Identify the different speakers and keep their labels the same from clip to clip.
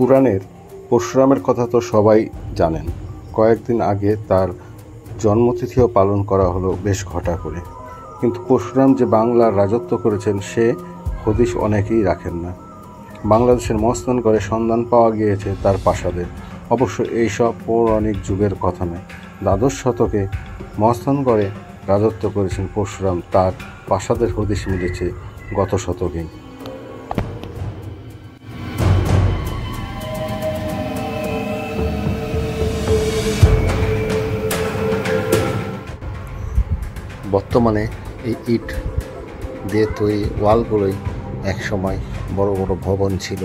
Speaker 1: পুরাণের পরশুরামের কথা তো সবাই জানেন। কয়েকদিন আগে তার জন্মতিথিও পালন করা হলো বেশ ঘটা করে। কিন্তু পরশুরাম যে বাংলার রাজত্ব করেছেন সে হদিশ অনেকেই রাখেন না। বাংলাদেশের মহাস্থানগড়ে সন্ধান পাওয়া গিয়েছে তার প্রাসাদের। অবশ্য এইসব পৌরাণিক যুগের কথা নয়। দ্বাদশ শতকে মহাস্থানগড়ে রাজত্ব করেছেন পরশুরাম, তার প্রাসাদের হদিশ মিলেছে গত শতকেই। বর্তমানে এই ইট দিয়ে তৈরি ওয়ালগুলোই একসময় বড় বড় ভবন ছিল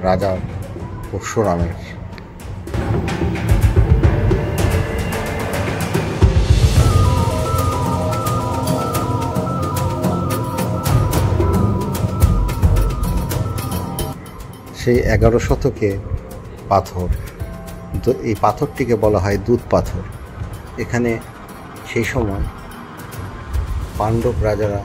Speaker 1: রাজা পরশুরামের। সেই 11 শতকে পাথর, এই পাথরটিকে বলা হয় দুধ পাথর। এখানে সেই সময় পাণ্ডব রাজারা,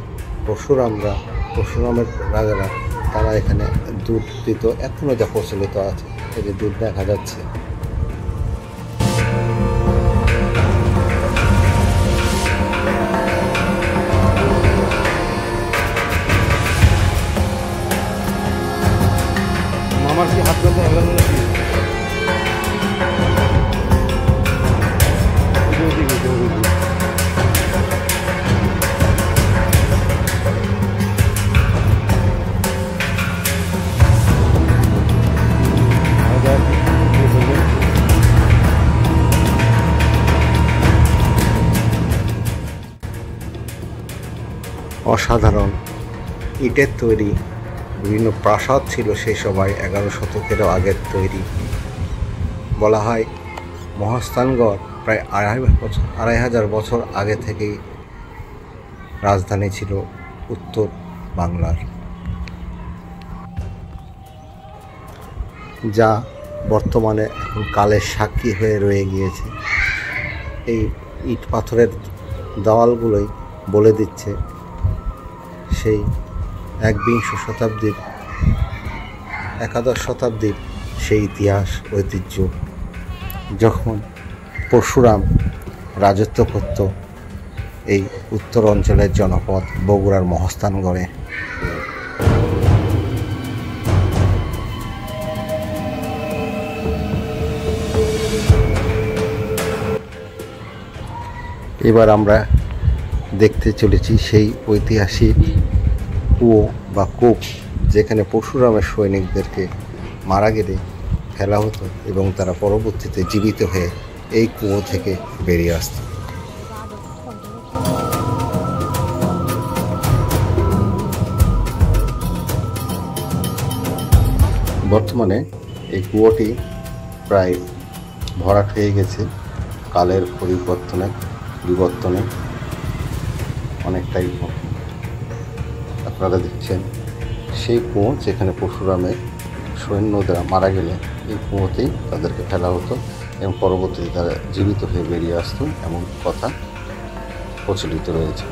Speaker 1: পরশুরামের রাজারা তারা এখানে দুধ দিত। এখনও যা প্রচলিত আছে, এই যে দুধ দেখা যাচ্ছে। মামার কি হাত ধরতে হবে নাকি? অসাধারণ ইটের তৈরি বিভিন্ন প্রাসাদ ছিল সেই সময় 11 শতকেরও আগের তৈরি। বলা হয় মহাস্থানগড় প্রায় 2500 বছর আগে থেকেই রাজধানী ছিল উত্তর বাংলার, যা বর্তমানে এখন কালের সাক্ষী হয়ে রয়ে গিয়েছে। এই ইট পাথরের দেওয়ালগুলোই বলে দিচ্ছে সেই 21 শতাব্দীর, একাদশ শতাব্দীর সেই ইতিহাস ঐতিহ্য, যখন পরশুরাম রাজত্ব করত এই উত্তর অঞ্চলের জনপদ বগুড়ার মহাস্থানগড়ে। এবার আমরা দেখতে চলেছি সেই ঐতিহাসিক কুয়ো বা কূপ, যেখানে পরশুরামের সৈনিকদেরকে মারা গেলে ফেলা হতো এবং তারা পরবর্তীতে জীবিত হয়ে এই কুয়ো থেকে বেরিয়ে আসত। বর্তমানে এই কুয়োটি প্রায় ভরাট হয়ে গেছে, কালের বিবর্তনে অনেকটাই। আপনারা দেখছেন সেই কুয়ো যেখানে পরশুরামের সৈন্যরা মারা গেলে এই কুয়োতেই তাদেরকে ফেলা হতো এবং পরবর্তীতে তারা জীবিত হয়ে বেরিয়ে আসতো, এমন কথা প্রচলিত রয়েছে।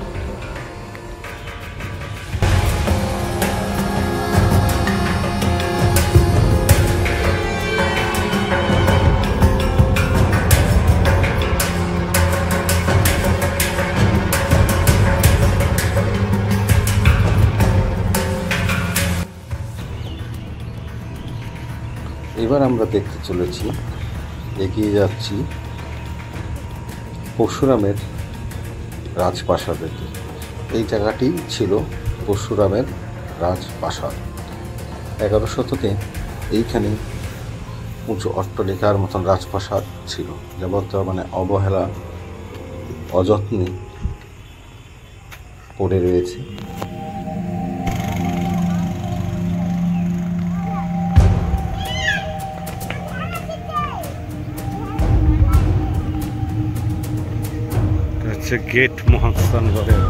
Speaker 1: এবার আমরা দেখতে চলেছি, এগিয়ে যাচ্ছি পরশুরামের রাজপ্রাসাদের। এই জায়গাটি ছিল পরশুরামের রাজপ্রাসাদ। 11 শতকে এইখানে উঁচু অট্টালিকার মতন রাজপ্রাসাদ ছিল, যা বর্তমানে অবহেলা অযত্নে পড়ে রয়েছে। গেট মহাস্থানগড়ের।